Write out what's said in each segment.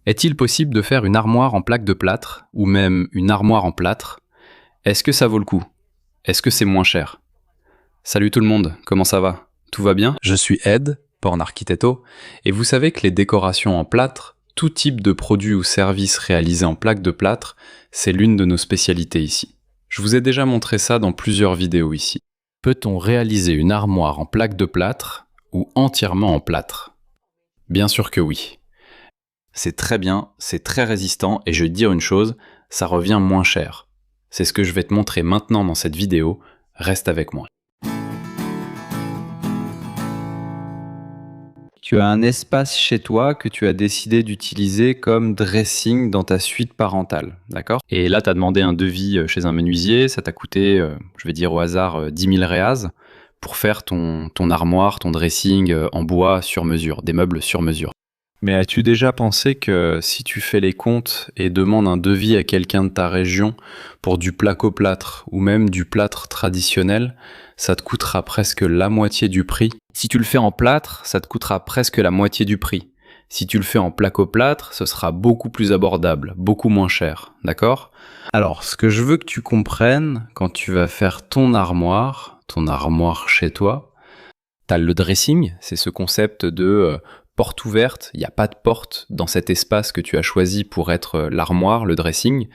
Est-il possible de faire une armoire en plaque de plâtre, ou même une armoire en plâtre? Est-ce que ça vaut le coup? Est-ce que c'est moins cher? Salut tout le monde, comment ça va? Tout va bien? Je suis Ed, Porn Architetto, et vous savez que les décorations en plâtre, tout type de produit ou service réalisé en plaque de plâtre, c'est l'une de nos spécialités ici. Je vous ai déjà montré ça dans plusieurs vidéos ici. Peut-on réaliser une armoire en plaque de plâtre ou entièrement en plâtre? Bien sûr que oui. C'est très bien, c'est très résistant et je vais te dire une chose, ça revient moins cher. C'est ce que je vais te montrer maintenant dans cette vidéo, reste avec moi. Tu as un espace chez toi que tu as décidé d'utiliser comme dressing dans ta suite parentale, d'accord? Et là, tu as demandé un devis chez un menuisier, ça t'a coûté, je vais dire au hasard, 10 000 réals pour faire ton armoire, ton dressing en bois sur mesure, des meubles sur mesure. Mais as-tu déjà pensé que si tu fais les comptes et demandes un devis à quelqu'un de ta région pour du placo-plâtre ou même du plâtre traditionnel, ça te coûtera presque la moitié du prix? Si tu le fais en plâtre, ça te coûtera presque la moitié du prix. Si tu le fais en placo-plâtre, ce sera beaucoup plus abordable, beaucoup moins cher, d'accord? Alors, ce que je veux que tu comprennes quand tu vas faire ton armoire chez toi, t'as le dressing, c'est ce concept de porte ouverte, il n'y a pas de porte dans cet espace que tu as choisi pour être l'armoire, le dressing.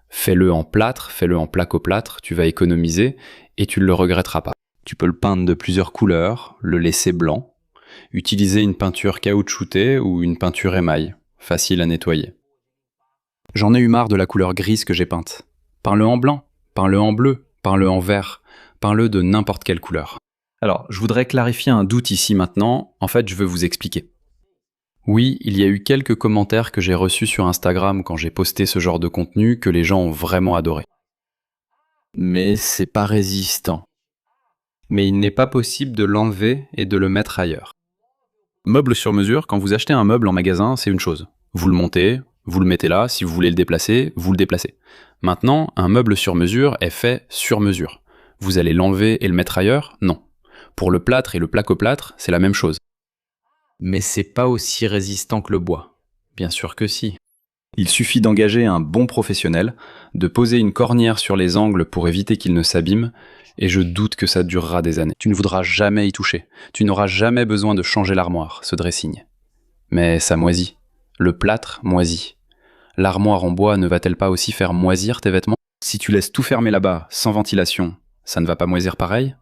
Fais-le en plâtre, fais-le en placo-plâtre, tu vas économiser et tu ne le regretteras pas. Tu peux le peindre de plusieurs couleurs, le laisser blanc, utiliser une peinture caoutchoutée ou une peinture émail, facile à nettoyer. J'en ai eu marre de la couleur grise que j'ai peinte. Peins-le en blanc, peins-le en bleu, peins-le en vert, peins-le de n'importe quelle couleur. Alors, je voudrais clarifier un doute ici maintenant, en fait je veux vous expliquer. Oui, il y a eu quelques commentaires que j'ai reçus sur Instagram quand j'ai posté ce genre de contenu que les gens ont vraiment adoré. Mais c'est pas résistant. Mais il n'est pas possible de l'enlever et de le mettre ailleurs. Meuble sur mesure, quand vous achetez un meuble en magasin, c'est une chose. Vous le montez, vous le mettez là, si vous voulez le déplacer, vous le déplacez. Maintenant, un meuble sur mesure est fait sur mesure. Vous allez l'enlever et le mettre ailleurs? Non. Pour le plâtre et le placo-plâtre, c'est la même chose. Mais c'est pas aussi résistant que le bois. Bien sûr que si. Il suffit d'engager un bon professionnel, de poser une cornière sur les angles pour éviter qu'il ne s'abîme, et je doute que ça durera des années. Tu ne voudras jamais y toucher. Tu n'auras jamais besoin de changer l'armoire, ce dressing. Mais ça moisit. Le plâtre moisit. L'armoire en bois ne va-t-elle pas aussi faire moisir tes vêtements? Si tu laisses tout fermer là-bas, sans ventilation, ça ne va pas moisir pareil?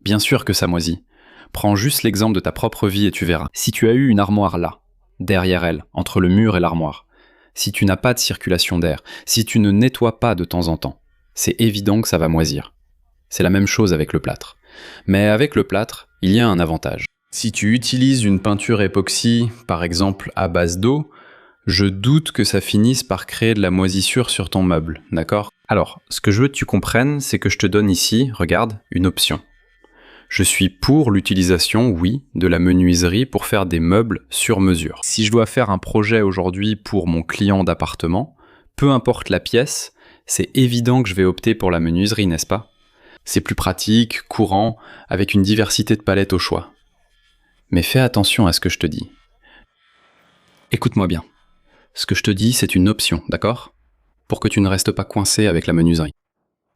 Bien sûr que ça moisit. Prends juste l'exemple de ta propre vie et tu verras. Si tu as eu une armoire là, derrière elle, entre le mur et l'armoire, si tu n'as pas de circulation d'air, si tu ne nettoies pas de temps en temps, c'est évident que ça va moisir. C'est la même chose avec le plâtre. Mais avec le plâtre, il y a un avantage. Si tu utilises une peinture époxy, par exemple à base d'eau, je doute que ça finisse par créer de la moisissure sur ton meuble, d'accord? Alors, ce que je veux que tu comprennes, c'est que je te donne ici, regarde, une option. Je suis pour l'utilisation, oui, de la menuiserie pour faire des meubles sur mesure. Si je dois faire un projet aujourd'hui pour mon client d'appartement, peu importe la pièce, c'est évident que je vais opter pour la menuiserie, n'est-ce pas? C'est plus pratique, courant, avec une diversité de palettes au choix. Mais fais attention à ce que je te dis. Écoute-moi bien. Ce que je te dis, c'est une option, d'accord? Pour que tu ne restes pas coincé avec la menuiserie.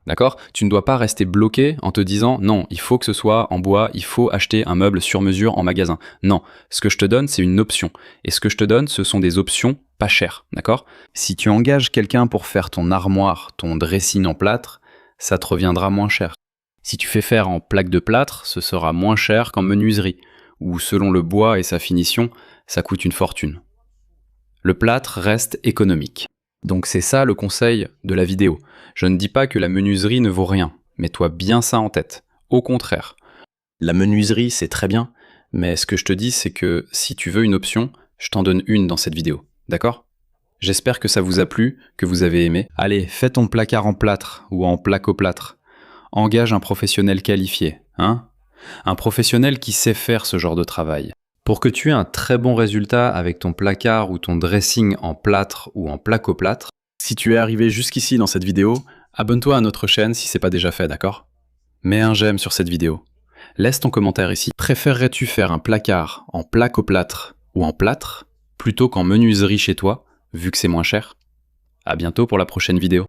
D'accord? Tu ne dois pas rester bloqué en te disant « Non, il faut que ce soit en bois, il faut acheter un meuble sur mesure en magasin. » Non, ce que je te donne, c'est une option. Et ce que je te donne, ce sont des options pas chères, d'accord? Si tu engages quelqu'un pour faire ton armoire, ton dressing en plâtre, ça te reviendra moins cher. Si tu fais faire en plaque de plâtre, ce sera moins cher qu'en menuiserie, où selon le bois et sa finition, ça coûte une fortune. Le plâtre reste économique. Donc c'est ça le conseil de la vidéo. Je ne dis pas que la menuiserie ne vaut rien, mets-toi bien ça en tête. Au contraire, la menuiserie c'est très bien, mais ce que je te dis c'est que si tu veux une option, je t'en donne une dans cette vidéo, d'accord? J'espère que ça vous a plu, que vous avez aimé. Allez, fais ton placard en plâtre ou en placo-plâtre. Engage un professionnel qualifié, hein? Un professionnel qui sait faire ce genre de travail. Pour que tu aies un très bon résultat avec ton placard ou ton dressing en plâtre ou en placo-plâtre, si tu es arrivé jusqu'ici dans cette vidéo, abonne-toi à notre chaîne si c'est pas déjà fait, d'accord? Mets un j'aime sur cette vidéo. Laisse ton commentaire ici. Préférerais-tu faire un placard en placo-plâtre ou en plâtre plutôt qu'en menuiserie chez toi vu que c'est moins cher. À bientôt pour la prochaine vidéo.